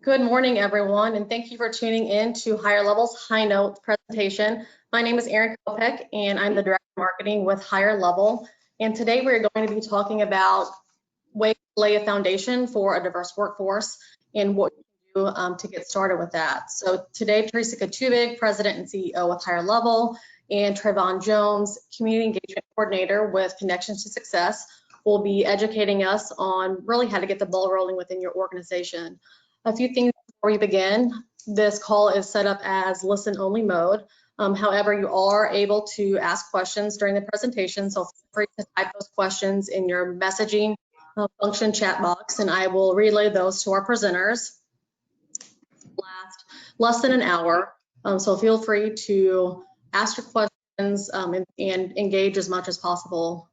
Good morning, everyone, and thank you for tuning in to HireLevel's High Notes presentation. My name is Erin Kopek, and I'm the Director of Marketing with HireLevel. And today we're going to be talking about ways to lay a foundation for a diverse workforce and what you can do to get started with that. So today, Theresa Cachubig, President and CEO with HireLevel, and Trayvon Jones, Community Engagement Coordinator with Connections to Success, will be educating us on really how to get the ball rolling within your organization. A few things before we begin. This call is set up as listen-only mode. However, you are able to ask questions during the presentation, so feel free to type those questions in your messaging function chat box, and I will relay those to our presenters. Last less than an hour, so feel free to ask your questions and engage as much as possible.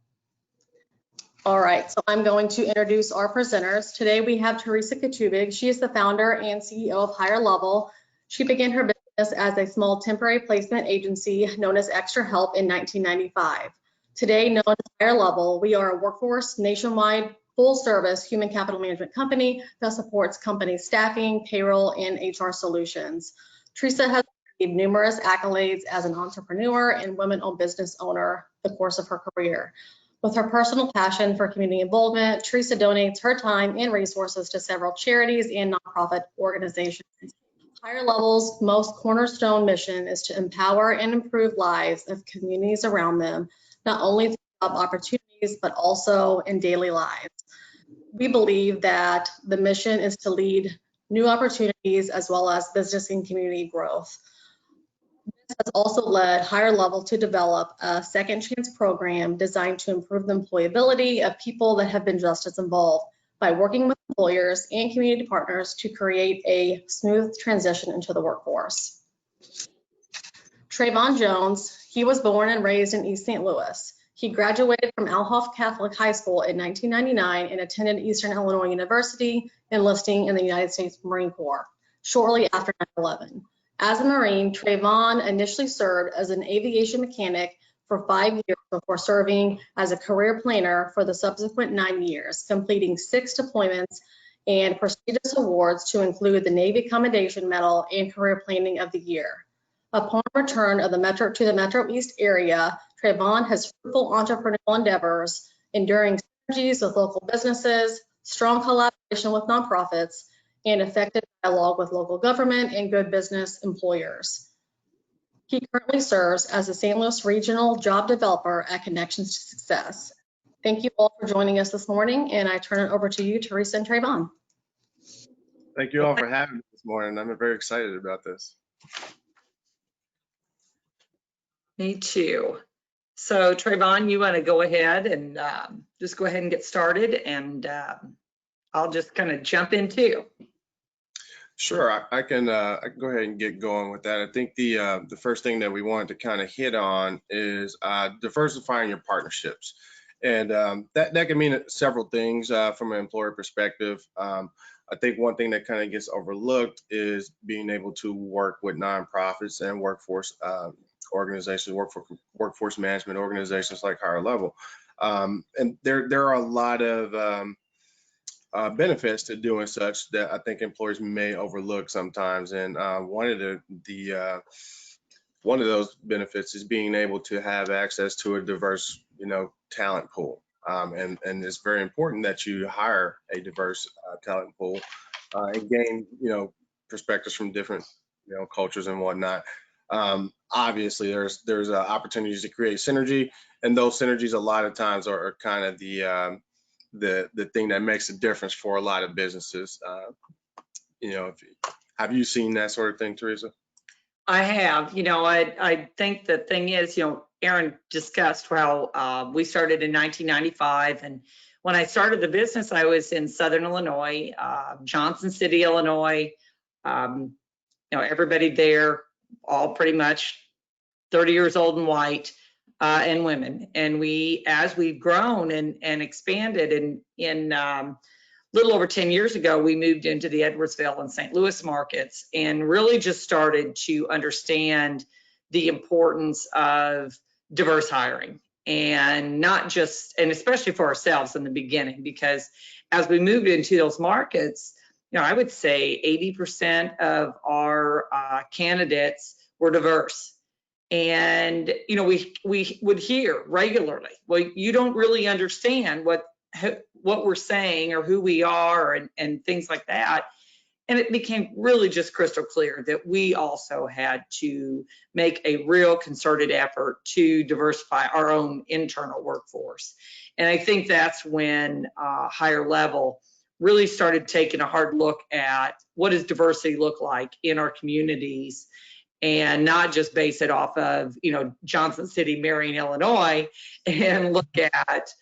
All right, so I'm going to introduce our presenters. Today we have Theresa Cachubig. She is the founder and CEO of HireLevel. She began her business as a small temporary placement agency known as Extra Help in 1995. Today, known as HireLevel, we are a workforce nationwide full-service human capital management company that supports company staffing, payroll, and HR solutions. Theresa has received numerous accolades as an entrepreneur and women-owned business owner the course of her career. With her personal passion for community involvement, Theresa donates her time and resources to several charities and nonprofit organizations. HireLevel's most cornerstone mission is to empower and improve lives of communities around them, not only through job opportunities, but also in daily lives. We believe that the mission is to lead new opportunities as well as business and community growth. Has also led HireLevel to develop a second chance program designed to improve the employability of people that have been just as involved by working with employers and community partners to create a smooth transition into the workforce. Trayvon Jones, he was born and raised in East St. Louis. He graduated from Alhoff Catholic High School in 1999 and attended Eastern Illinois University, enlisting in the United States Marine Corps shortly after 9/11. As a Marine, Trayvon initially served as an aviation mechanic for 5 years before serving as a career planner for the subsequent 9 years, completing 6 deployments and prestigious awards to include the Navy Commendation Medal and Career Planning of the Year. Upon return of the Metro East area, Trayvon has fruitful entrepreneurial endeavors, enduring synergies with local businesses, strong collaboration with nonprofits, and effective dialogue with local government and good business employers. He currently serves as a St. Louis Regional Job Developer at Connections to Success. Thank you all for joining us this morning, and I turn it over to you, Theresa and Trayvon. Thank you all for having me this morning. I'm very excited about this. Me too. So Trayvon, you want to go ahead and just go ahead and get started, and I'll just kind of jump in too. Sure, I can go ahead and get going with that. I think the first thing that we wanted to kind of hit on is diversifying your partnerships, and that can mean several things from an employer perspective. I think one thing that kind of gets overlooked is being able to work with nonprofits and workforce organizations, workforce management organizations like HireLevel, and there are a lot of benefits to doing such that I think employers may overlook sometimes. And one of those benefits is being able to have access to a diverse, talent pool. And it's very important that you hire a diverse talent pool and gain, perspectives from different, cultures and whatnot. Obviously, there's opportunities to create synergy, and those synergies a lot of times are kind of the thing that makes a difference for a lot of businesses. Have you seen that sort of thing, Theresa? I have. I think the thing is, Erin discussed how we started in 1995, and when I started the business, I was in Southern Illinois, Johnson City, Illinois. Everybody there, all pretty much 30 years old and white. And women, and as we've grown and expanded, in little over 10 years ago, we moved into the Edwardsville and St. Louis markets and really just started to understand the importance of diverse hiring, and especially for ourselves in the beginning, because as we moved into those markets, I would say 80% of our candidates were diverse. And, we would hear regularly, well, you don't really understand what we're saying or who we are and things like that. And it became really just crystal clear that we also had to make a real concerted effort to diversify our own internal workforce. And I think that's when HireLevel really started taking a hard look at what does diversity look like in our communities, and not just base it off of, Johnson City, Marion, Illinois, and look at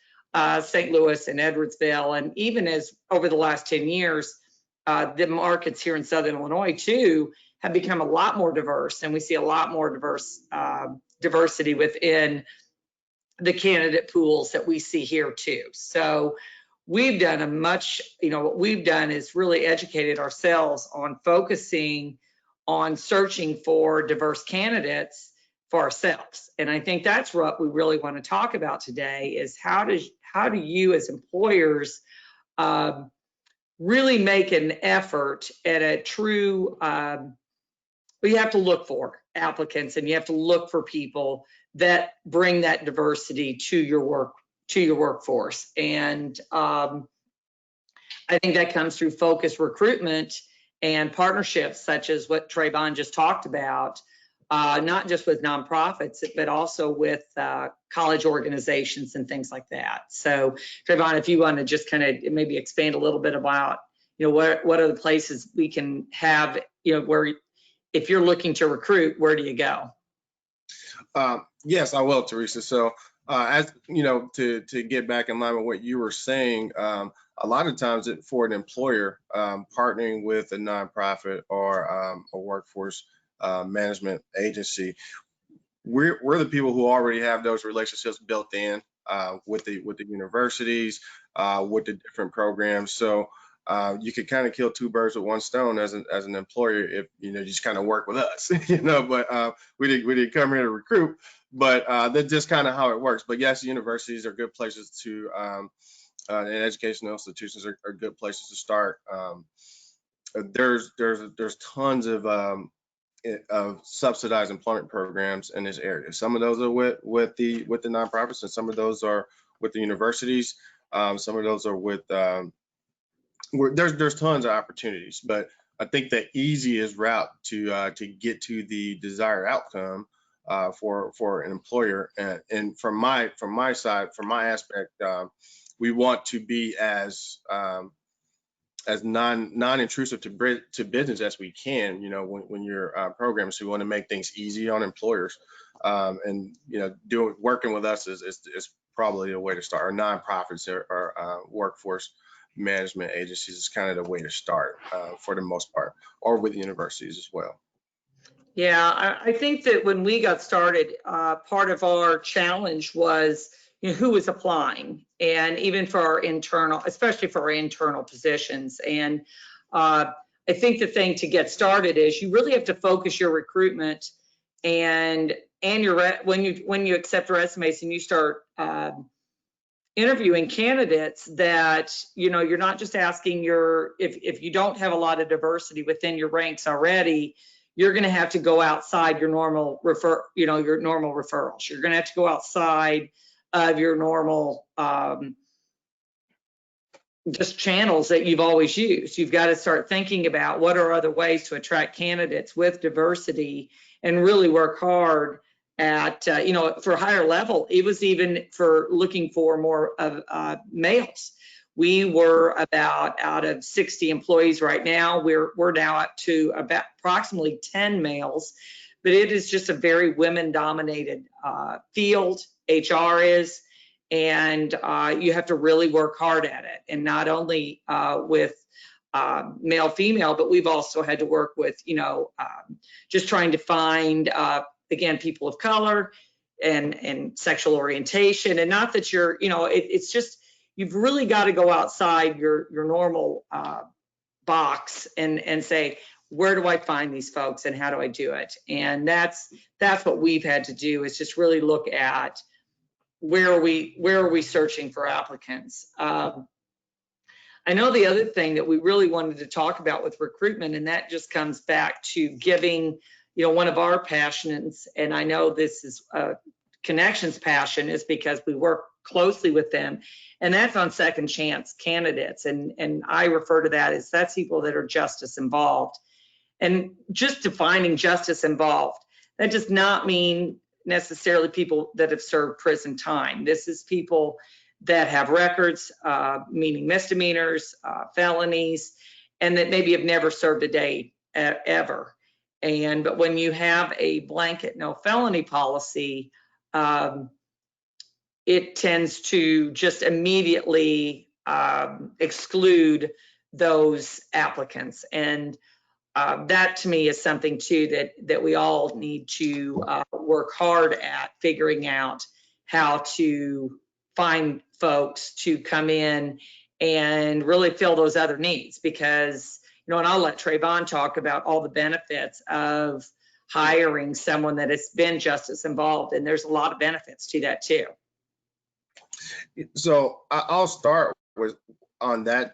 St. Louis and Edwardsville. And even as over the last 10 years, the markets here in Southern Illinois too have become a lot more diverse, and we see a lot more diversity within the candidate pools that we see here too. So we've done what we've done is really educated ourselves on focusing on searching for diverse candidates for ourselves. And I think that's what we really want to talk about today is how do you as employers really make an effort at a true, you have to look for applicants, and you have to look for people that bring that diversity to your workforce. And I think that comes through focused recruitment and partnerships such as what Trayvon just talked about, not just with nonprofits, but also with college organizations and things like that. So Trayvon, if you want to just kind of maybe expand a little bit about, what are the places we can have, where if you're looking to recruit, where do you go? Yes, I will, Theresa. So as to get back in line with what you were saying, a lot of times for an employer partnering with a nonprofit or a workforce management agency, we're the people who already have those relationships built in with the universities, with the different programs. So you could kind of kill two birds with one stone as an employer if you just kind of work with us, But we didn't come here to recruit, but that's just kind of how it works. But yes, universities are good places to. And educational institutions are good places to start. There's tons of subsidized employment programs in this area. Some of those are with the nonprofits, and some of those are with the universities. Some of those are with there's tons of opportunities. But I think the easiest route to get to the desired outcome for an employer, and from my side, from my aspect. We want to be as non-intrusive to business as we can. When you're programming, so we want to make things easy on employers, and working with us is probably a way to start. Or nonprofits or workforce management agencies is kind of the way to start for the most part, or with universities as well. Yeah, I think that when we got started, part of our challenge was who was applying, and even for our internal, especially for our internal positions. And I think the thing to get started is you really have to focus your recruitment and when you accept resumes and you start interviewing candidates, that you're not just asking if you don't have a lot of diversity within your ranks already, you're going to have to go outside your normal referrals. You're going to have to go outside of your normal just channels that you've always used. You've got to start thinking about what are other ways to attract candidates with diversity, and really work hard at, for HireLevel. It was even for looking for more of males. We were out of 60 employees right now. We're now up to about approximately 10 males, but it is just a very women-dominated field. HR is, and you have to really work hard at it, and not only with male, female, but we've also had to work with, just trying to find, again, people of color and sexual orientation. And not that you're, it's just, you've really got to go outside your normal box and say, where do I find these folks and how do I do it? And that's what we've had to do, is just really look at where are we searching for applicants. I I know the other thing that we really wanted to talk about with recruitment, and that just comes back to giving, one of our passions, and I know this is Connections' passion, is because we work closely with them, and that's on second chance candidates. And I refer to that as that's people that are justice involved. And just defining justice involved, that does not mean necessarily people that have served prison time. This is people that have records, meaning misdemeanors, felonies, and that maybe have never served a day ever. But when you have a blanket no felony policy, it tends to just immediately exclude those applicants. And that to me is something too that we all need to work hard at figuring out how to find folks to come in and really fill those other needs, because, and I'll let Trayvon talk about all the benefits of hiring someone that has been justice involved, and there's a lot of benefits to that too. So I'll start with on that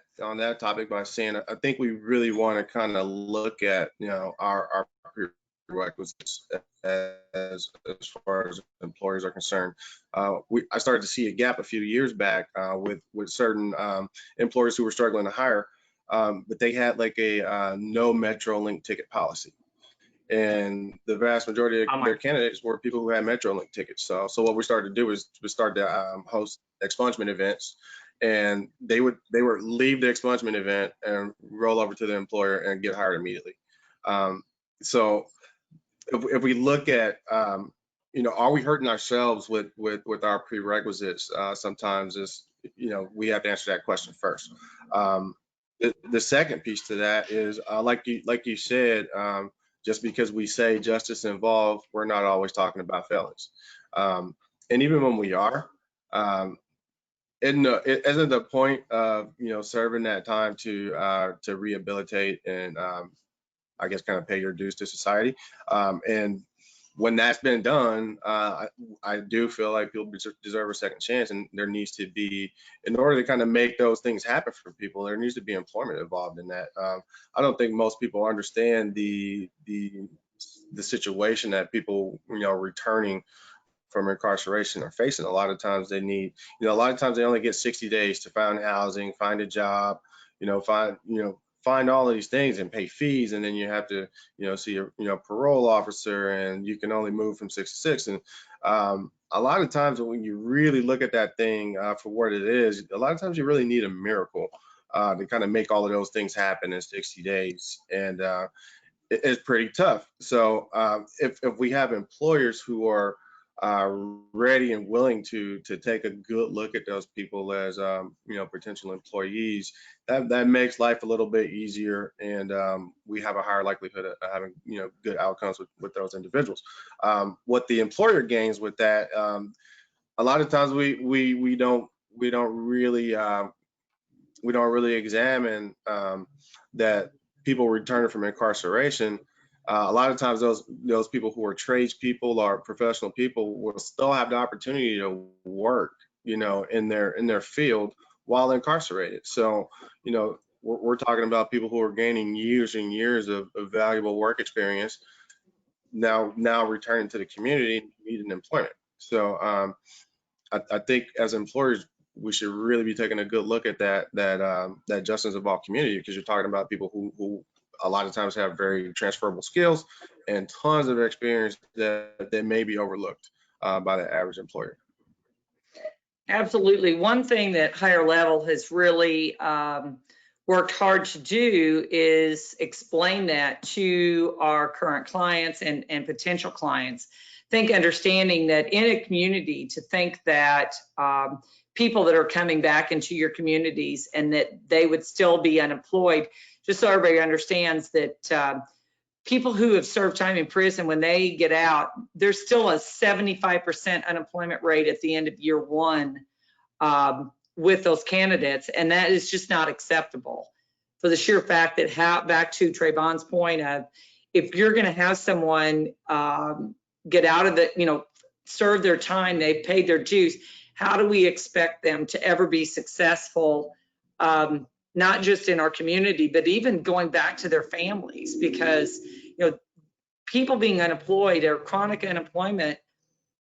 topic by saying I think we really want to kind of look at our prerequisites as far as employers are concerned. I started to see a gap a few years back with certain employers who were struggling to hire, but they had like a no Metrolink ticket policy. And the vast majority of their candidates were people who had Metrolink tickets. So what we started to do is we started to host expungement events, and they would leave the expungement event and roll over to the employer and get hired immediately. So if we look at are we hurting ourselves with our prerequisites? Sometimes is we have to answer that question first. The second piece to that is like you said. Just because we say justice involved, we're not always talking about felons. And even when we are, it isn't the point of serving that time to rehabilitate and I guess kind of pay your dues to society. And when that's been done, I do feel like people deserve a second chance, and there needs to be, in order to kind of make those things happen for people, there needs to be employment involved in that. I don't think most people understand the situation that people returning from incarceration are facing. A lot of times they need, a lot of times they only get 60 days to find housing, find a job, find all of these things and pay fees, and then you have to see a parole officer, and you can only move from 6 to 6. And a lot of times when you really look at that thing for what it is, a lot of times you really need a miracle to kind of make all of those things happen in 60 days. And it's pretty tough. So if we have employers who are ready and willing to take a good look at those people as potential employees, that makes life a little bit easier, and we have a higher likelihood of having good outcomes with those individuals. What the employer gains with that, a lot of times we don't really examine that people returning from incarceration. A lot of times those people who are tradespeople or professional people will still have the opportunity to work, in their field while incarcerated. So, we're talking about people who are gaining years and years of valuable work experience now returning to the community and needing employment. So I think as employers, we should really be taking a good look at that justice involved community, because you're talking about people who a lot of times have very transferable skills and tons of experience that may be overlooked by the average employer. Absolutely. One thing that HireLevel has really worked hard to do is explain that to our current clients and potential clients. Understanding that in a community, to think that people that are coming back into your communities and that they would still be unemployed, just so everybody understands that people who have served time in prison, when they get out, there's still a 75% unemployment rate at the end of year one with those candidates, and that is just not acceptable, for the sheer fact that, back to Trayvon's point of, if you're going to have someone get out of the, serve their time, they've paid their dues, how do we expect them to ever be successful not just in our community, but even going back to their families, because, people being unemployed or chronic unemployment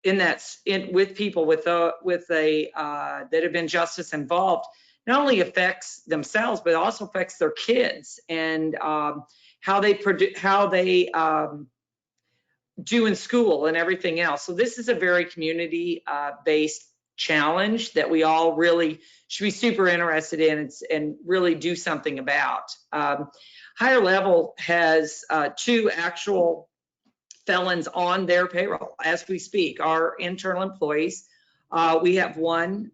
with people that have been justice involved, not only affects themselves, but also affects their kids and how they do in school and everything else. So this is a very community based challenge that we all really should be super interested in and really do something about. HireLevel has 2 actual felons on their payroll as we speak, our internal employees. We have one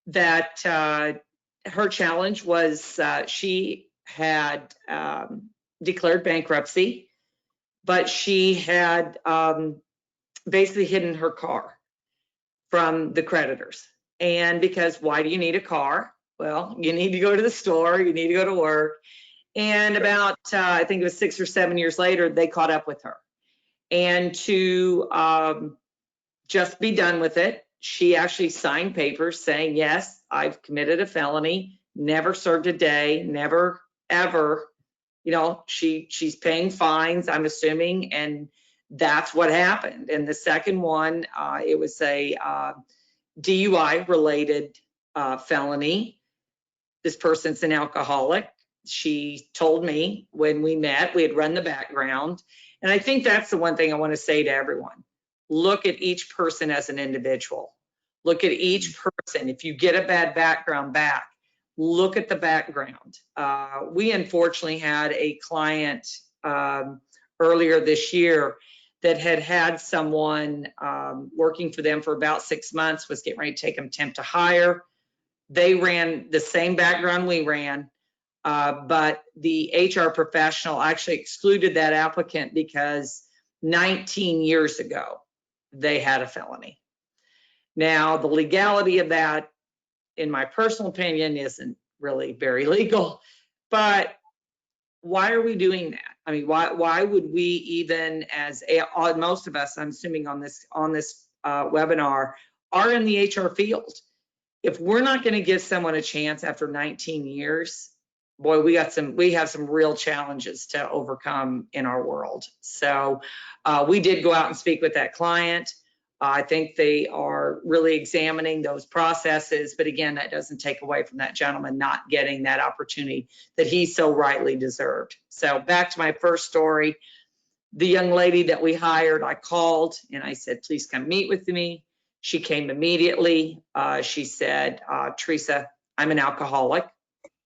that her challenge was she had declared bankruptcy, but she had basically hidden her car from the creditors. And because why do you need a car? Well, you need to go to the store, you need to go to work. And about, I think it was 6 or 7 years later, they caught up with her. And to just be done with it, she actually signed papers saying, yes, I've committed a felony, never served a day, never, ever. She's paying fines, I'm assuming, and that's what happened. And the second one, it was a DUI related felony. This person's an alcoholic. She told me when we met, we had run the background. And I think that's the one thing I want to say to everyone. Look at each person as an individual. Look at each person. If you get a bad background back, look at the background. We unfortunately had a client earlier this year that had someone working for them for about 6 months, was getting ready to take them temp to hire. They ran the same background we ran, but the HR professional actually excluded that applicant because 19 years ago, they had a felony. Now, the legality of that, in my personal opinion, isn't really very legal, but why are we doing that? I mean, why would we even, most of us, I'm assuming on this webinar, are in the HR field. If we're not going to give someone a chance after 19 years, boy, we have some real challenges to overcome in our world. So we did go out and speak with that client. I think they are really examining those processes, but again, that doesn't take away from that gentleman not getting that opportunity that he so rightly deserved. So back to my first story, the young lady that we hired, I called and I said, please come meet with me. She came immediately. She said, Theresa, I'm an alcoholic.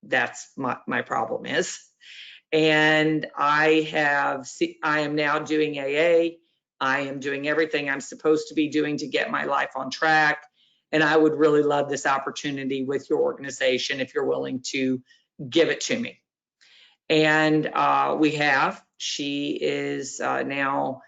That's my problem is. And I am now doing AA. I am doing everything I'm supposed to be doing to get my life on track. And I would really love this opportunity with your organization if you're willing to give it to me. And we have. She is now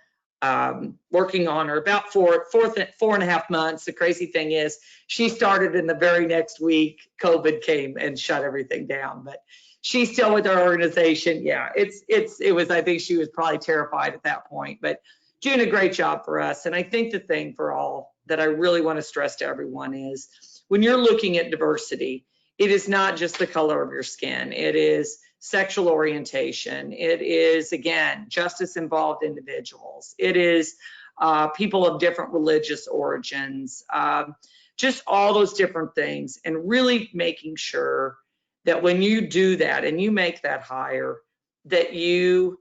working on her about 4.5 months. The crazy thing is she started in the very next week, COVID came and shut everything down, but she's still with our organization. Yeah, it was, I think she was probably terrified at that point, but doing a great job for us. And I think the thing for all that I really want to stress to everyone is when you're looking at diversity, it is not just the color of your skin. It is sexual orientation. It is, again, justice involved individuals. It is people of different religious origins, just all those different things, and really making sure that when you do that and you make that hire, that you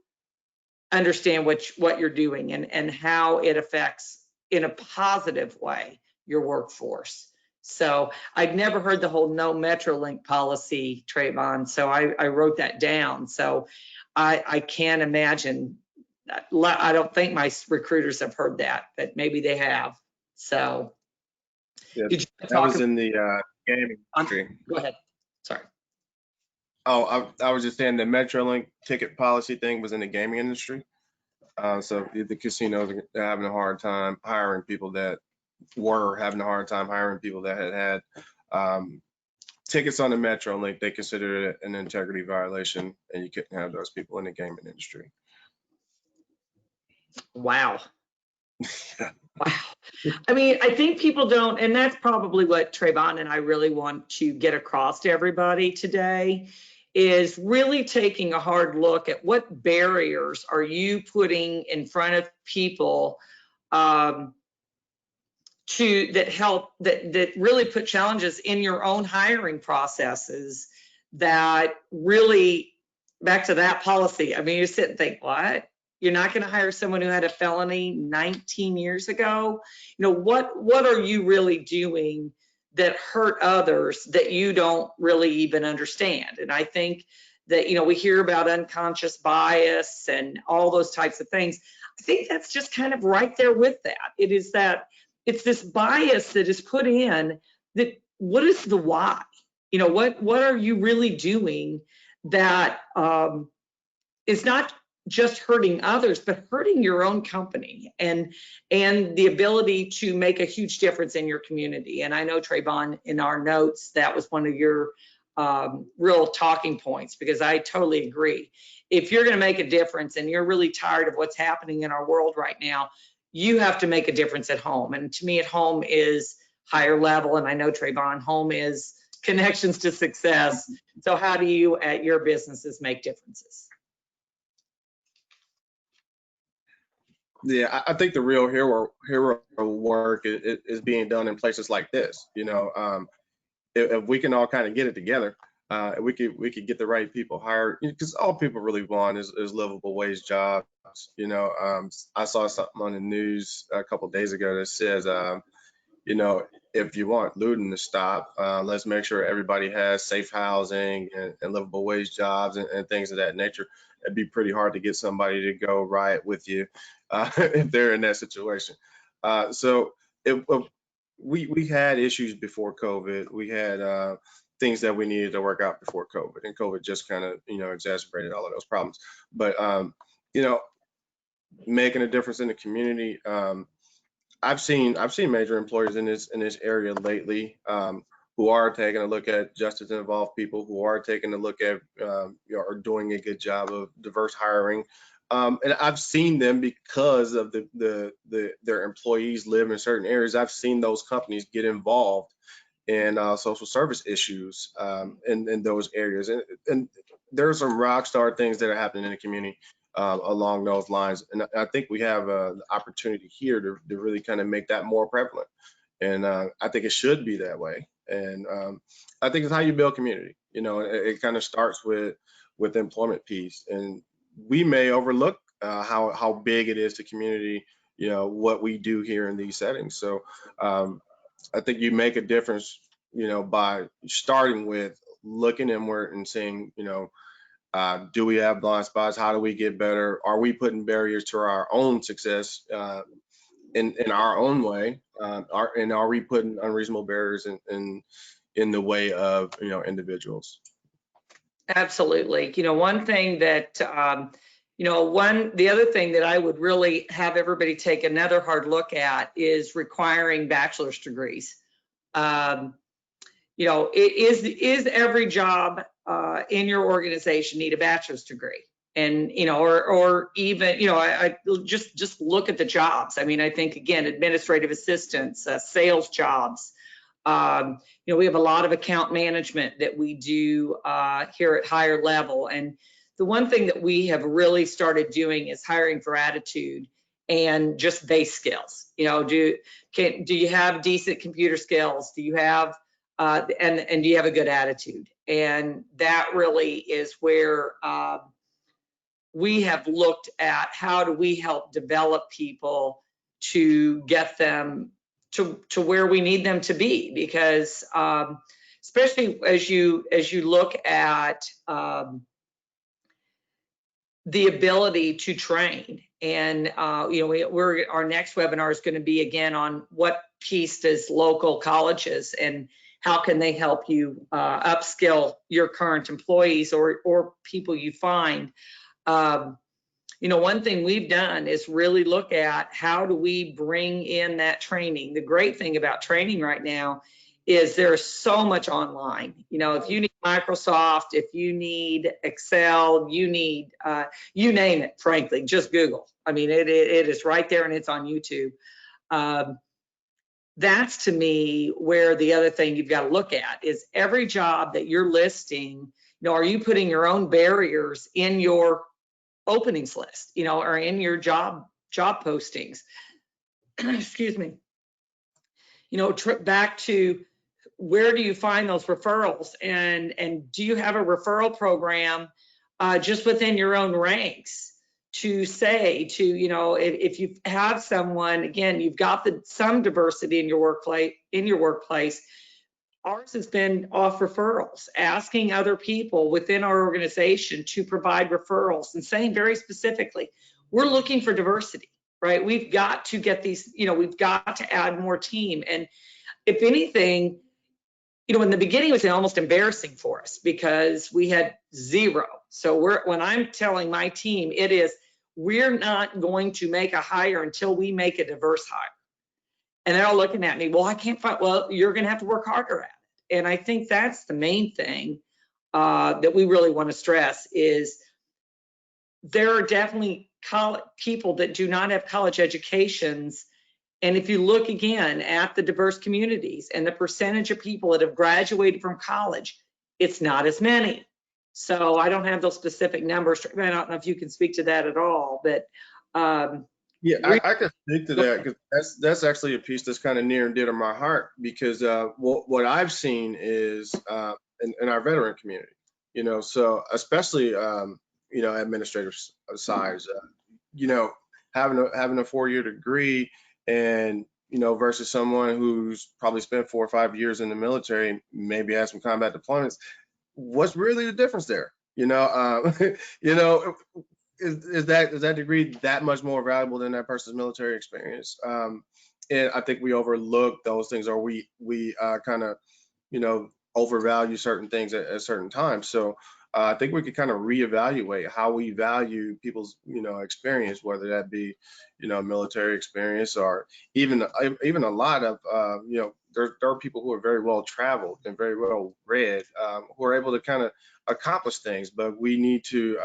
understand what you're doing and how it affects in a positive way your workforce. So I'd never heard the whole no Metrolink policy, Trayvon, so I wrote that down. So I can't imagine, I don't think my recruiters have heard that, but maybe they have. So Yeah, did you that was in the gaming industry. Go ahead, sorry. Oh, I was just saying the Metrolink ticket policy thing was in the gaming industry. So the casinos are having a hard time hiring people that had tickets on the Metrolink. They considered it an integrity violation, and you couldn't have those people in the gaming industry. Wow. Wow. I mean, I think people don't, and that's probably what Trayvon and I really want to get across to everybody today, is really taking a hard look at what barriers are you putting in front of people that really put challenges in your own hiring processes that really, back to that policy. I mean, you sit and think, what? You're not going to hire someone who had a felony 19 years ago? You know, what are you really doing that hurt others that you don't really even understand? And I think that, you know, we hear about unconscious bias and all those types of things. I think that's just kind of right there with that. It is that it's this bias that is put in that, what is the why? You know, what are you really doing that is not just hurting others, but hurting your own company and the ability to make a huge difference in your community? And I know, Trayvon, in our notes, that was one of your real talking points, because I totally agree. If you're going to make a difference and you're really tired of what's happening in our world right now, you have to make a difference at home. And to me, at home is HireLevel. And I know, Trayvon, home is connections to success. So how do you at your businesses make differences? Yeah, I think the real hero work is being done in places like this. You know, if we can all kind of get it together, we could get the right people hired, because all people really want is livable wage jobs. You know, I saw something on the news a couple of days ago that says, you know, if you want looting to stop, let's make sure everybody has safe housing and livable wage jobs and things of that nature. It'd be pretty hard to get somebody to go riot with you if they're in that situation. So we had issues before COVID. We had things that we needed to work out before COVID, and COVID just kind of, you know, exacerbated all of those problems. But you know, making a difference in the community. I've seen major employers in this area lately who are taking a look at justice involved people, who are taking a look at you know, are doing a good job of diverse hiring. And I've seen them because of their employees live in certain areas. I've seen those companies get involved in social service issues in those areas. And there's some rock star things that are happening in the community along those lines. And I think we have the opportunity here to really kind of make that more prevalent. And I think it should be that way. And I think it's how you build community. You know, it kind of starts with the employment piece. And we may overlook how big it is to community, you know, what we do here in these settings. So I think you make a difference, you know, by starting with looking inward and saying, you know, do we have blind spots? How do we get better? Are we putting barriers to our own success in our own way? And are we putting unreasonable barriers in the way of, you know, individuals? Absolutely. You know, one thing that, you know, the other thing that I would really have everybody take another hard look at is requiring bachelor's degrees. You know, is every job in your organization need a bachelor's degree? And, you know, or even, you know, I just look at the jobs. I mean, I think, again, administrative assistants, sales jobs. You know, we have a lot of account management that we do here at HireLevel. And the one thing that we have really started doing is hiring for attitude and just base skills. You know, do you have decent computer skills? Do you have and do you have a good attitude? And that really is where we have looked at how do we help develop people to get them to where we need them to be, because especially as you look at the ability to train. And you know, our next webinar is going to be again on what piece does local colleges and how can they help you upskill your current employees or people you find. You know, one thing we've done is really look at how do we bring in that training. The great thing about training right now is there's so much online. You know, if you need Microsoft, if you need Excel, you need, you name it, frankly, just Google. I mean, it is right there and it's on YouTube. that's to me where the other thing you've got to look at is every job that you're listing, are you putting your own barriers in your openings list, or in your job postings? Excuse me. Back to where do you find those referrals, and do you have a referral program just within your own ranks to say to, if you have someone, again, you've got some diversity in your workplace. Ours has been off referrals, asking other people within our organization to provide referrals and saying very specifically, we're looking for diversity, right? We've got to get these, we've got to add more team. And if anything, in the beginning it was almost embarrassing for us because we had zero. So when I'm telling my team, it is, we're not going to make a hire until we make a diverse hire. And they're all looking at me, well, I can't find, well, you're going to have to work harder at it. And I think that's the main thing that we really want to stress is there are definitely people that do not have college educations. And if you look again at the diverse communities and the percentage of people that have graduated from college, it's not as many. So I don't have those specific numbers. I don't know if you can speak to that at all, but yeah, I can speak to that because that's actually a piece that's kind of near and dear to my heart because what I've seen is in our veteran community, so especially administrative sides, having a 4-year degree and versus someone who's probably spent 4 or 5 years in the military, maybe has some combat deployments. What's really the difference there? Is that degree that much more valuable than that person's military experience? And I think we overlook those things, or we kind of overvalue certain things at certain times. So I think we could kind of reevaluate how we value people's experience, whether that be military experience or even a lot of there are people who are very well traveled and very well read who are able to kind of accomplish things, but we need to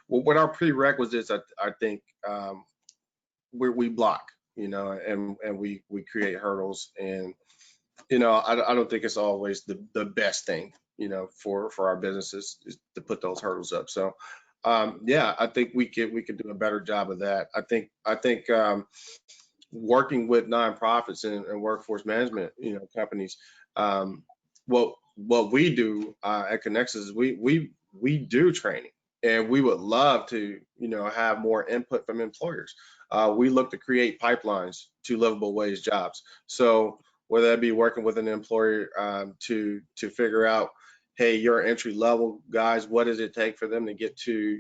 what our prerequisites I think we block and we create hurdles, and I don't think it's always the best thing for our businesses is to put those hurdles up. So yeah, I think we could do a better job of that. I think working with nonprofits and workforce management companies, what we do at Connexus is we do training, and we would love to have more input from employers. We look to create pipelines to livable wage jobs. So whether that be working with an employer to figure out, hey, your entry level guys, what does it take for them to get to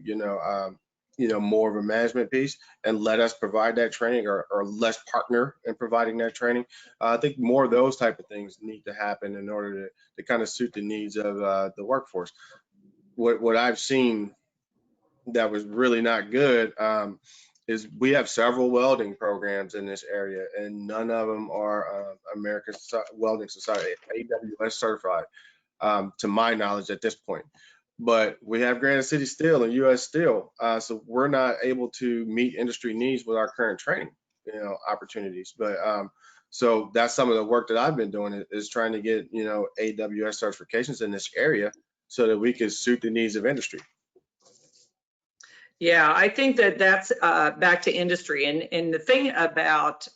more of a management piece, and let us provide that training, or let's partner in providing that training. I think more of those type of things need to happen in order to kind of suit the needs of the workforce. What I've seen that was really not good is we have several welding programs in this area, and none of them are American Welding Society AWS certified, to my knowledge at this point. But we have Granite City Steel and US Steel, so we're not able to meet industry needs with our current training opportunities. But so that's some of the work that I've been doing is trying to get AWS certifications in this area so that we can suit the needs of industry. Yeah, I think that's back to industry. And the thing about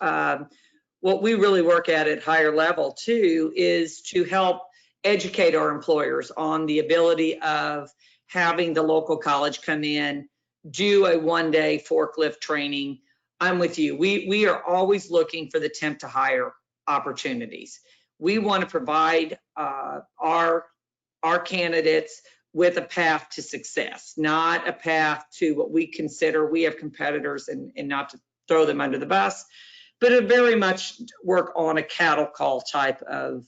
what we really work at HireLevel too is to help educate our employers on the ability of having the local college come in, do a one-day forklift training. I'm with you. We are always looking for the temp to hire opportunities. We want to provide our candidates with a path to success, not a path to what we consider, we have competitors, and not to throw them under the bus, but it very much work on a cattle call type of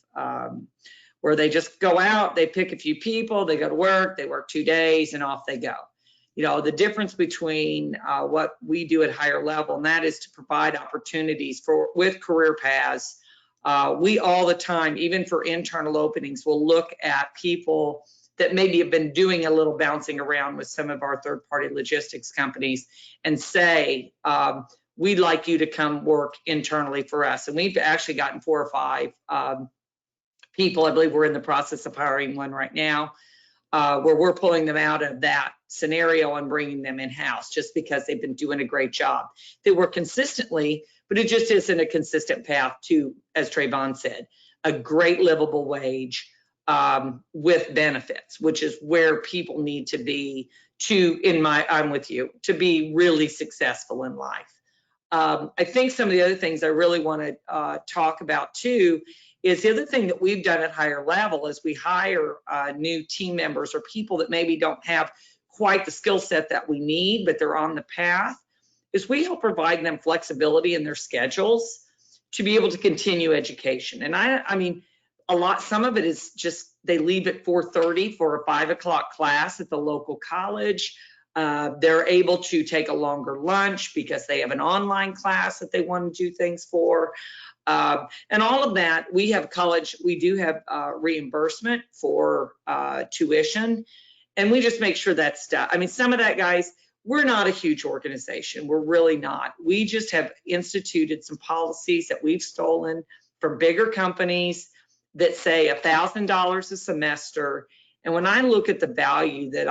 where they just go out, they pick a few people, they go to work, they work 2 days, and off they go. The difference between what we do at HireLevel, and that is to provide opportunities with career paths. We all the time, even for internal openings, will look at people that maybe have been doing a little bouncing around with some of our third-party logistics companies and say, we'd like you to come work internally for us. And we've actually gotten 4 or 5 people. I believe we're in the process of hiring one right now, where we're pulling them out of that scenario and bringing them in-house just because they've been doing a great job. They work consistently, but it just isn't a consistent path to, as Trayvon said, a great livable wage with benefits, which is where people need to be I'm with you, to be really successful in life. I think some of the other things I really want to talk about too is the other thing that we've done at HireLevel is we hire new team members or people that maybe don't have quite the skill set that we need, but they're on the path, is we help provide them flexibility in their schedules to be able to continue education. And I mean, some of it is just they leave at 4:30 for a 5 o'clock class at the local college. They're able to take a longer lunch because they have an online class that they want to do things for. And all of that, we do have reimbursement for tuition, and we just make sure that's done. I mean, some of that, guys, we're not a huge organization. We're really not. We just have instituted some policies that we've stolen from bigger companies that say $1,000 a semester. And when I look at the value that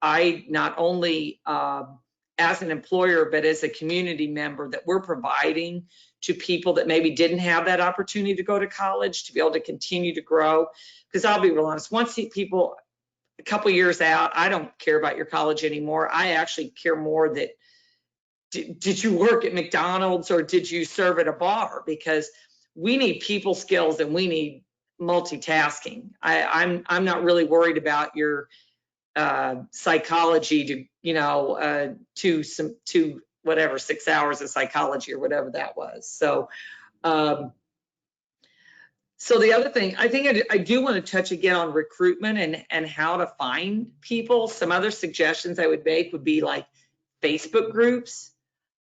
I not only as an employer, but as a community member that we're providing to people that maybe didn't have that opportunity to go to college to be able to continue to grow. Because I'll be real honest, once people a couple years out, I don't care about your college anymore. I actually care more that did you work at McDonald's or did you serve at a bar? Because we need people skills and we need multitasking. I'm not really worried about your psychology to whatever 6 hours of psychology or whatever that was. So so the other thing, I think I do want to touch again on recruitment and how to find people. Some other suggestions I would make would be like Facebook groups.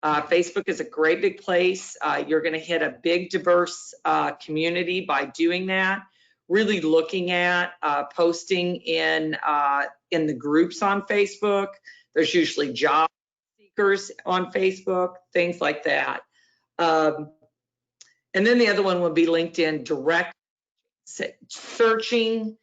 Facebook is a great big place. You're going to hit a big diverse community by doing that. Really looking at posting in the groups on Facebook. There's usually job seekers on Facebook, things like that. And then the other one would be LinkedIn direct searching.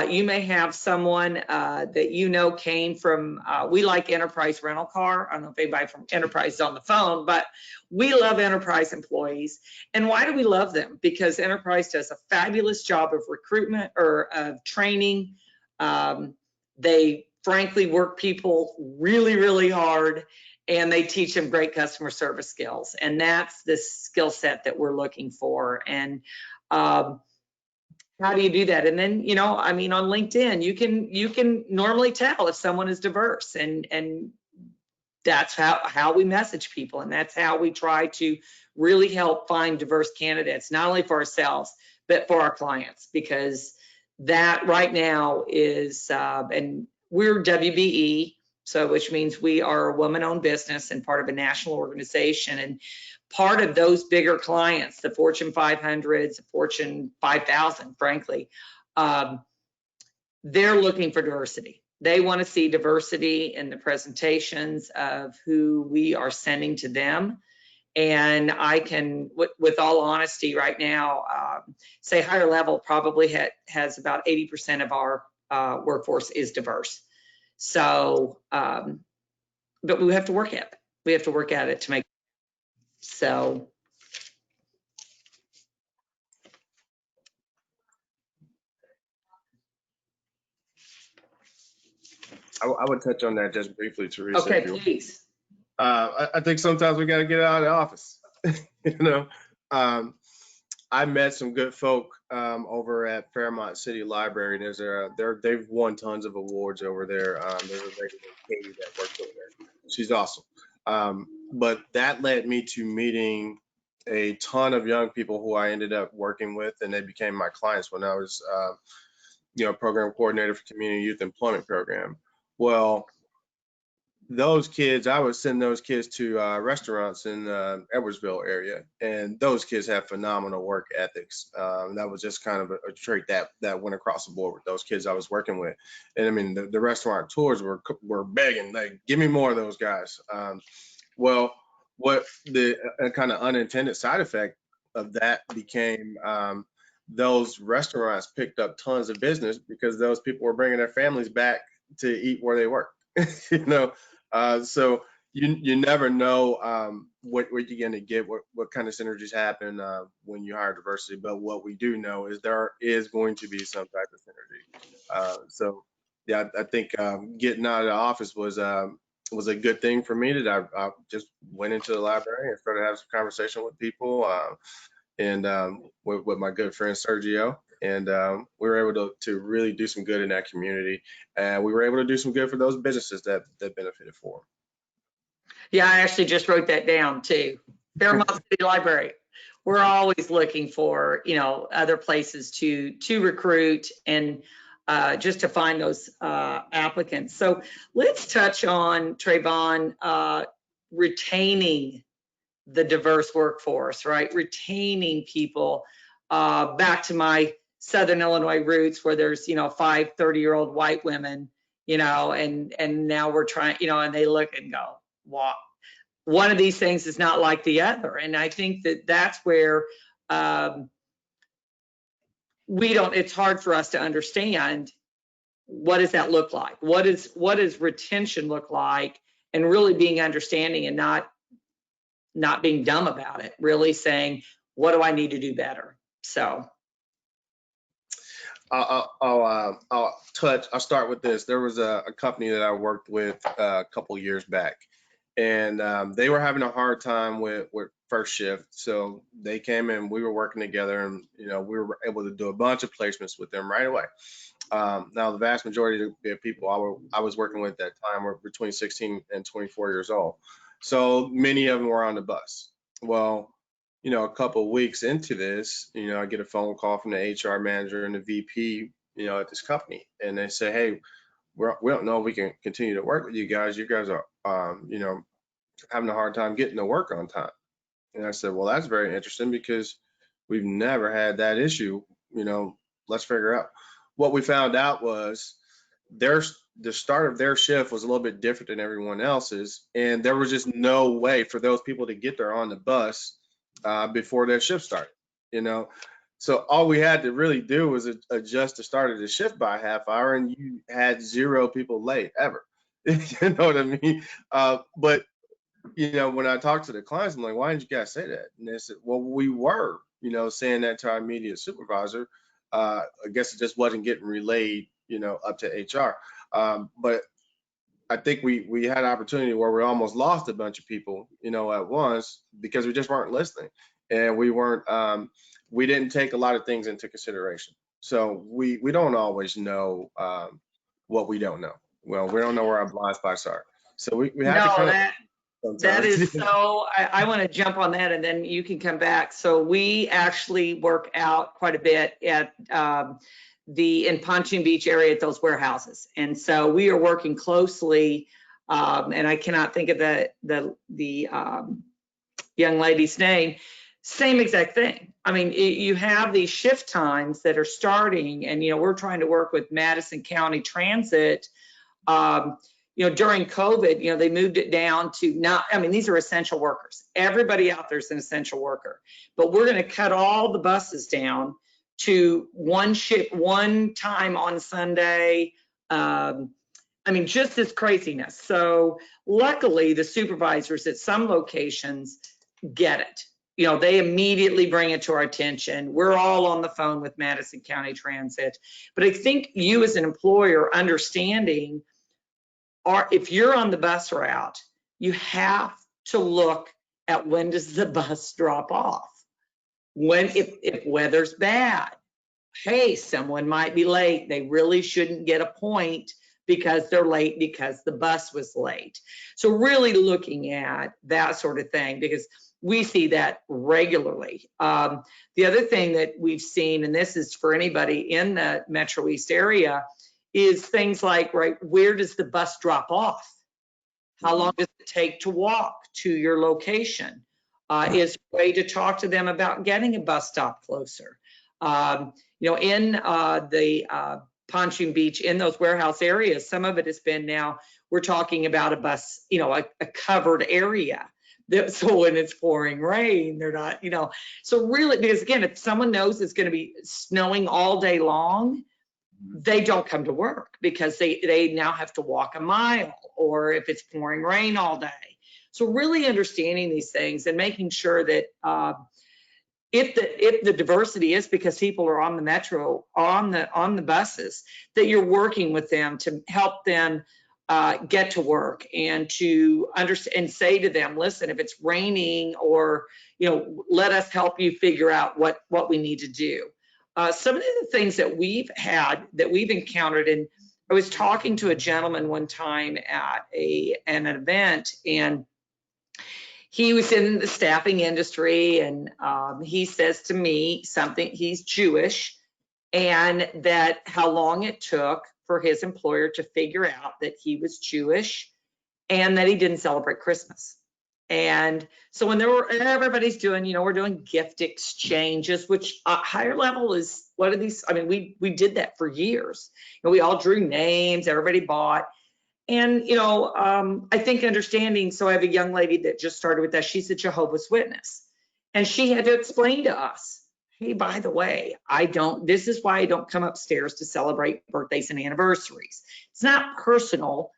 You may have someone that you know came from, we like Enterprise Rental Car. I don't know if anybody from Enterprise is on the phone, but we love Enterprise employees. And why do we love them? Because Enterprise does a fabulous job of recruitment or of training. They frankly work people really, really hard, and they teach them great customer service skills. And that's the skill set that we're looking for. And how do you do that? And then, I mean, on LinkedIn, you can normally tell if someone is diverse, and that's how we message people. And that's how we try to really help find diverse candidates, not only for ourselves, but for our clients, because that right now is, and we're WBE, so which means we are a woman-owned business and part of a national organization. And part of those bigger clients, the Fortune 500s, the Fortune 5000, frankly, they're looking for diversity. They want to see diversity in the presentations of who we are sending to them. And I can, with all honesty right now, say HireLevel probably has about 80% of our workforce is diverse. So, but we have to work at it. We have to work at it to make. So. I would touch on that just briefly, Theresa. Okay, please. I think sometimes we got to get out of the office. I met some good folk over at Fairmont City Library. They've won tons of awards over there. There's a lady named Katie that works over there. She's awesome. But that led me to meeting a ton of young people who I ended up working with, and they became my clients when I was, program coordinator for Community Youth Employment Program. Well, those kids, I would send those kids to restaurants in the Edwardsville area, and those kids have phenomenal work ethics. That was just kind of a trait that went across the board with those kids I was working with. And I mean, the restaurant tours were begging, like, give me more of those guys. Well, what the kind of unintended side effect of that became, those restaurants picked up tons of business because those people were bringing their families back to eat where they work. You know, so you never know what you're going to get, what kind of synergies happen when you hire diversity. But what we do know is there is going to be some type of synergy. So yeah, I think getting out of the office was a good thing for me. That I just went into the library and started having some conversation with people, and with my good friend Sergio, and we were able to really do some good in that community, and we were able to do some good for those businesses that benefited for them. Yeah, I actually just wrote that down too. Fairmont City Library. We're always looking for, other places to recruit and just to find those applicants. So let's touch on, Trayvon, retaining the diverse workforce, right? Retaining people. Back to my Southern Illinois roots, where there's 5 30-year-old white women, and now we're trying, and they look and go, wow, one of these things is not like the other. And I think that's where it's hard for us to understand, what does that look like? What does retention look like? And really being understanding and not being dumb about it, really saying, what do I need to do better? So I'll start with this. There was a company that I worked with a couple years back, and they were having a hard time with first shift. So they came in, we were working together, and we were able to do a bunch of placements with them right away. Now the vast majority of the people I was working with at that time were between 16 and 24 years old. So many of them were on the bus. Well, a couple of weeks into this, I get a phone call from the HR manager and the VP, at this company, and they say, hey, we don't know if we can continue to work with you guys. You guys are, having a hard time getting to work on time. And I said, well, that's very interesting because we've never had that issue. Let's figure out. What we found out was the start of their shift was a little bit different than everyone else's, and there was just no way for those people to get there on the bus before their shift started. So all we had to really do was adjust the start of the shift by a half hour, and you had 0 people late ever. You know what I mean? But when I talked to the clients, I'm like, why didn't you guys say that? And they said, well, we were, saying that to our immediate supervisor. I guess it just wasn't getting relayed, up to HR. But I think we had an opportunity where we almost lost a bunch of people, at once, because we just weren't listening, and we didn't take a lot of things into consideration. So we don't always know what we don't know. Well, we don't know where our blind spots are. So we have to kind of. That is so, I want to jump on that and then you can come back. So we actually work out quite a bit at in Pontoon Beach area at those warehouses. And so we are working closely, and I cannot think of the young lady's name. Same exact thing. I mean, you have these shift times that are starting, and we're trying to work with Madison County Transit. During COVID, they moved it down to these are essential workers. Everybody out there is an essential worker, but we're going to cut all the buses down to one shift, one time on Sunday. Just this craziness. So luckily the supervisors at some locations get it. They immediately bring it to our attention. We're all on the phone with Madison County Transit, but I think you as an employer understanding, or if you're on the bus route, you have to look at when does the bus drop off. If weather's bad, hey, someone might be late. They really shouldn't get a point because they're late because the bus was late. So really looking at that sort of thing, because we see that regularly. The other thing that we've seen, and this is for anybody in the Metro East area, is things like, right, where does the bus drop off? How long does it take to walk to your location? Is a way to talk to them about getting a bus stop closer. In the Pontoon Beach, in those warehouse areas, some of it has been now, we're talking about a bus, a covered area. So when it's pouring rain, they're not, so really, because again, if someone knows it's going to be snowing all day long, they don't come to work because they now have to walk a mile, or if it's pouring rain all day. So really understanding these things and making sure that if the diversity is because people are on the metro, on the buses, that you're working with them to help them get to work and to understand and say to them, listen, if it's raining, or let us help you figure out what we need to do. Some of the things that we've encountered, and I was talking to a gentleman one time at an event, and he was in the staffing industry, and he says to me something, he's Jewish, and that how long it took for his employer to figure out that he was Jewish and that he didn't celebrate Christmas. And so when everybody's doing, we're doing gift exchanges, which HireLevel is, what are these? I mean, we did that for years. We all drew names, everybody bought. And, I think understanding, so I have a young lady that just started with that. She's a Jehovah's Witness. And she had to explain to us, hey, by the way, this is why I don't come upstairs to celebrate birthdays and anniversaries. It's not personal.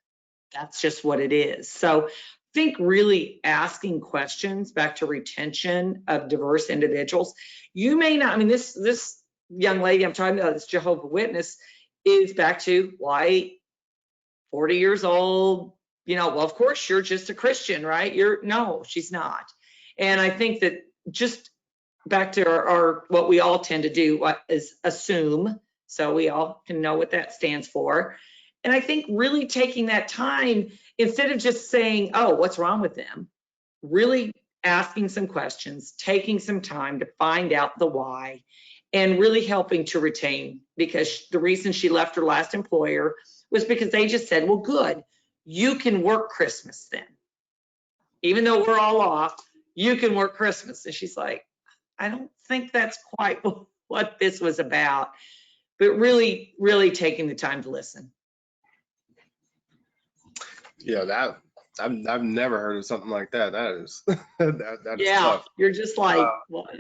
That's just what it is. So I think really asking questions, back to retention of diverse individuals. You may not, I mean, this young lady I'm talking about, this Jehovah's Witness, is back to white, 40 years old, well, of course you're just a Christian, right? No, she's not. And I think that just back to our what we all tend to do is assume, so we all can know what that stands for. And I think really taking that time, instead of just saying, oh, what's wrong with them, really asking some questions, taking some time to find out the why, and really helping to retain, because the reason she left her last employer was because they just said, well, good, you can work Christmas then. Even though we're all off, you can work Christmas. And she's like, I don't think that's quite what this was about, but really, really taking the time to listen. Yeah, I've never heard of something like that. That is that is Yeah, tough. you're just like, what?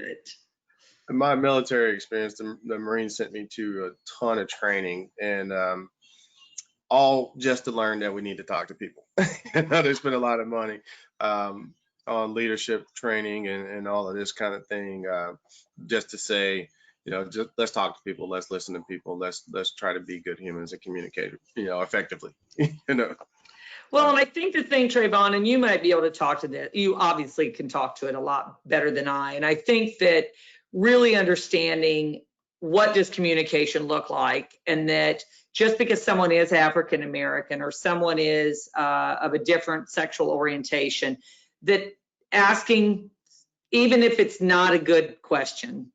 In my military experience, the Marines sent me to a ton of training, and all just to learn that we need to talk to people. They spent a lot of money on leadership training and all of this kind of thing, just to say, just let's talk to people, let's listen to people, let's try to be good humans and communicate, effectively. Well, and I think the thing, Trayvon, and you might be able to talk to that, you obviously can talk to it a lot better than I. And I think that really understanding what does communication look like, and that just because someone is African American or someone is of a different sexual orientation, that asking, even if it's not a good question,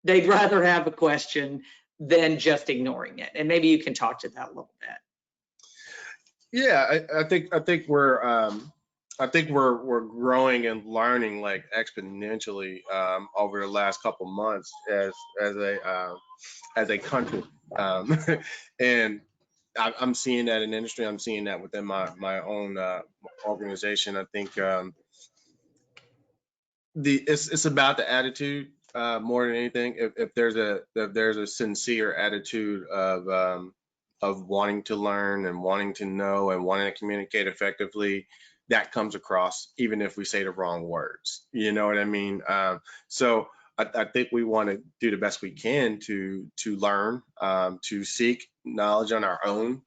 they'd rather have a question than just ignoring it. And maybe you can talk to that a little bit. Yeah, I think we're growing and learning like exponentially over the last couple months as a country, and I'm seeing that in industry. I'm seeing that within my own organization. I think it's about the attitude more than anything. If there's a sincere attitude of wanting to learn and wanting to know and wanting to communicate effectively, that comes across even if we say the wrong words. You know what I mean? So I think we want to do the best we can to learn, to seek knowledge on our own.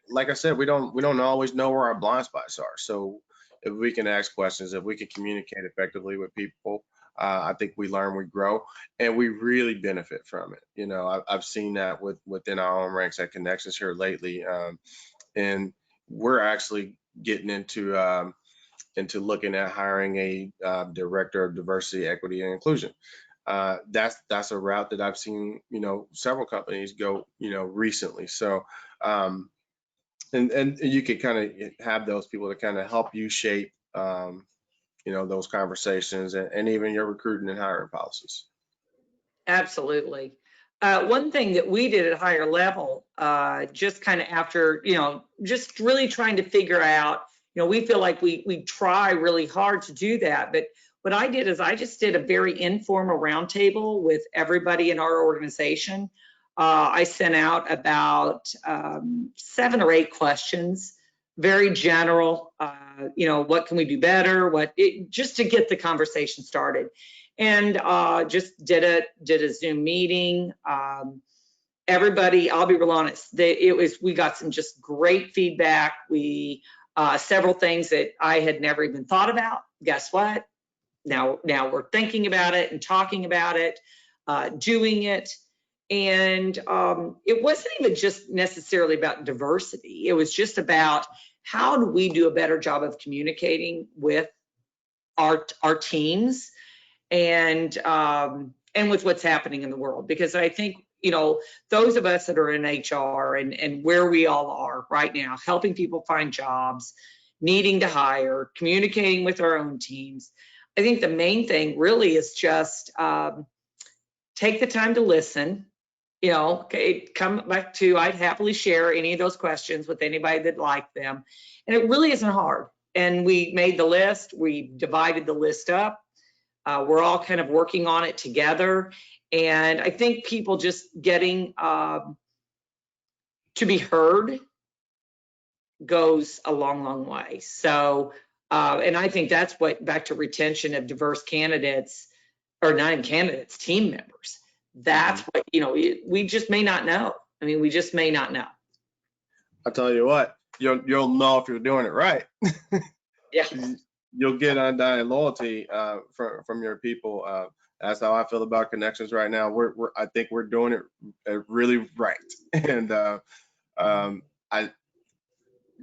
Like I said, we don't always know where our blind spots are. So if we can ask questions, if we can communicate effectively with people, I think we learn, we grow, and we really benefit from it. I've seen that within our own ranks at Connections here lately, and we're actually getting into looking at hiring a director of diversity, equity, and inclusion. That's a route that I've seen, several companies go, recently. So, and you can kind of have those people to kind of help you shape, those conversations and even your recruiting and hiring policies. Absolutely. One thing that we did at HireLevel, just kind of after, just really trying to figure out, we feel like we try really hard to do that. But what I did is I just did a very informal roundtable with everybody in our organization. I sent out about 7 or 8 questions, very general, what can we do better? Just to get the conversation started. And just did a Zoom meeting. Everybody, I'll be real honest, we got some just great feedback. Several things that I had never even thought about. Guess what? Now we're thinking about it and talking about it, doing it. And it wasn't even just necessarily about diversity. It was just about how do we do a better job of communicating with our teams and with what's happening in the world. Because I think, those of us that are in HR and where we all are right now, helping people find jobs, needing to hire, communicating with our own teams, I think the main thing really is just take the time to listen. Come back to, I'd happily share any of those questions with anybody that liked them. And it really isn't hard. And we made the list, we divided the list up. We're all kind of working on it together. And I think people just getting to be heard goes a long, long way. So, and I think that's what, back to retention of diverse candidates, or not even candidates, team members. That's what, we just may not know. I mean, we just may not know. I'll tell you what, you'll know if you're doing it right. Yeah. You'll get undying loyalty from your people. That's how I feel about connections right now. I think we're doing it really right. And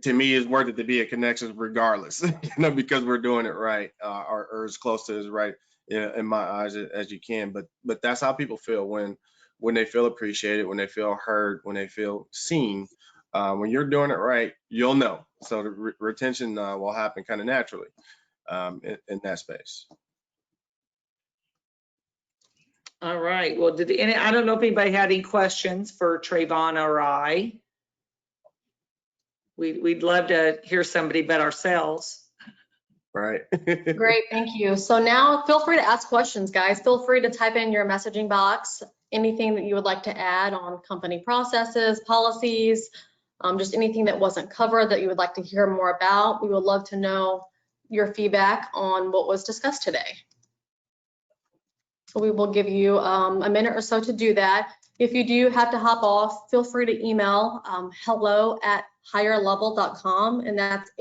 to me, it's worth it to be a connections regardless, because we're doing it right, or as close to as right in my eyes as you can. But that's how people feel when they feel appreciated, when they feel heard, when they feel seen. When you're doing it right, you'll know. So the retention will happen kind of naturally in that space. All right. Well, I don't know if anybody had any questions for Trayvon or I. We'd love to hear somebody but ourselves. Right. Great, thank you. So now feel free to ask questions, guys. Feel free to type in your messaging box, anything that you would like to add on company processes, policies, just anything that wasn't covered that you would like to hear more about. We would love to know your feedback on what was discussed today. So we will give you a minute or so to do that. If you do have to hop off, feel free to email hello@HireLevel.com, and that's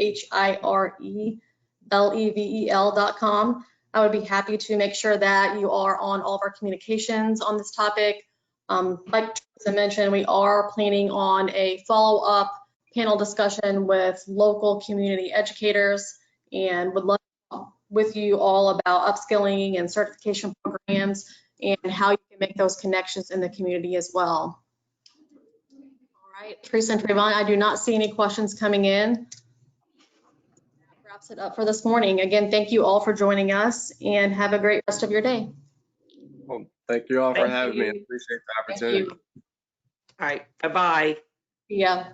HireLevel.com. I would be happy to make sure that you are on all of our communications on this topic. Like Theresa mentioned, we are planning on a follow-up panel discussion with local community educators, and would love to talk with you all about upskilling and certification programs and how you can make those connections in the community as well. All right, Theresa and Trayvon, I do not see any questions coming in. That wraps it up for this morning. Again, thank you all for joining us, and have a great rest of your day. Well, thank you all for having me. I appreciate the opportunity. All right. Bye-bye. Yeah.